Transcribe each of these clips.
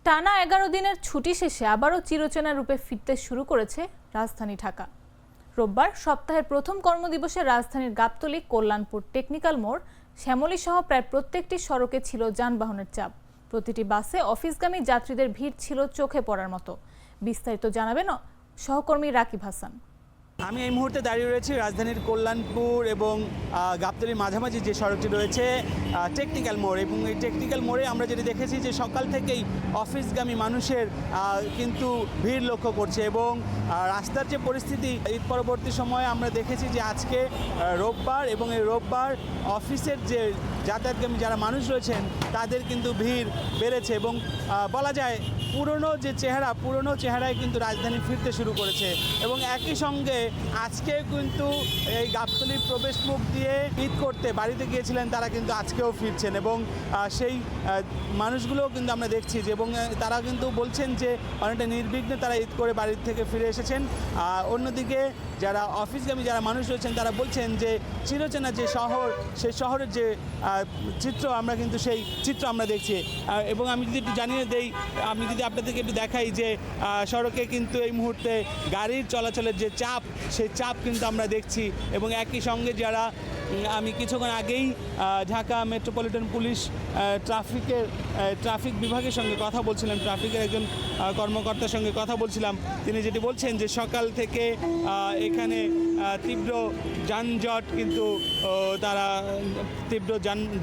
টানা 11 দিনের ছুটি শেষে আবারও চিরচেনা রূপে ফিরতে শুরু করেছে রাজধানী ঢাকা। রোববার সপ্তাহের প্রথম কর্মদিবসে রাজধানীর গাবতলী, কল্যাণপুর, টেকনিক্যাল মোড়, শ্যামলী সহ প্রায় প্রত্যেকটি সড়কে ছিল যানবাহনের চাপ। প্রতিটি বাসে অফিসগামী যাত্রীদের ভিড় ছিল চোখে পড়ার মতো। বিস্তারিত জানাবেন সহকর্মী রাকিব হাসান। আমি এই মুহূর্তে দাঁড়িয়ে রয়েছি রাজধানীর কল্যাণপুর এবং গাবতলীর মাঝামাঝি যে সড়কটি রয়েছে টেকনিক্যাল মোড়, এবং এই টেকনিক্যাল মোড়ে আমরা যেটি দেখেছি যে সকাল থেকেই অফিসগামী মানুষের কিন্তু ভিড় লক্ষ্য করছে, এবং রাস্তার যে পরিস্থিতি ঈদ পরবর্তী সময়ে আমরা দেখেছি যে আজকে রোববার, এবং এই রোববার অফিসের যে যাতায়াতগামী যারা মানুষ রয়েছেন তাদের কিন্তু ভিড় বেড়েছে, এবং বলা যায় পুরনো চেহারায় কিন্তু রাজধানী ফিরতে শুরু করেছে। এবং একই সঙ্গে আজকে কিন্তু এই গাবতলীর প্রবেশ মুখ দিয়ে ঈদ করতে বাড়িতে গিয়েছিলেন তারা কিন্তু আজকেও ফিরছেন, এবং সেই মানুষগুলোও কিন্তু আমরা দেখছি যে, এবং তারা কিন্তু বলছেন যে অনেকটা নির্বিঘ্নে তারা ঈদ করে বাড়ির থেকে ফিরে এসেছেন। অন্যদিকে যারা অফিসগামী যারা মানুষ রয়েছেন তারা বলছেন যে চিরচেনা যে শহর, সেই শহরের যে চিত্র আমরা কিন্তু সেই চিত্র আমরা দেখছি। এবং আমি যদি একটু জানিয়ে দেই, আমি যদি আপনাদেরকে একটু দেখাই যে সড়কে কিন্তু এই মুহূর্তে গাড়ির চলাচলের যে চাপ, সেই চাপ কিন্তু আমরা দেখছি। এবং একই সঙ্গে যারা আমি কিছুক্ষণ আগেই ঢাকা মেট্রোপলিটন পুলিশ ট্রাফিক বিভাগের সঙ্গে কথা বলছিলাম, ট্রাফিকের একজন কর্মকর্তার সঙ্গে কথা বলছিলাম, তিনি যেটি বলছেন যে সকাল থেকে এখানে তীব্র যানজট, কিন্তু তারা তীব্র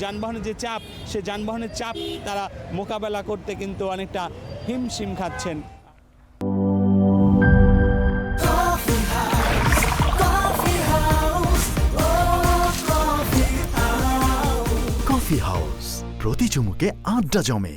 যানবাহনের যে চাপ, সে যানবাহনের চাপ তারা মোকাবেলা করতে কিন্তু অনেকটা হিমশিম খাচ্ছেন। কফি হাউস, প্রতি চুমুকে আড্ডা জমে।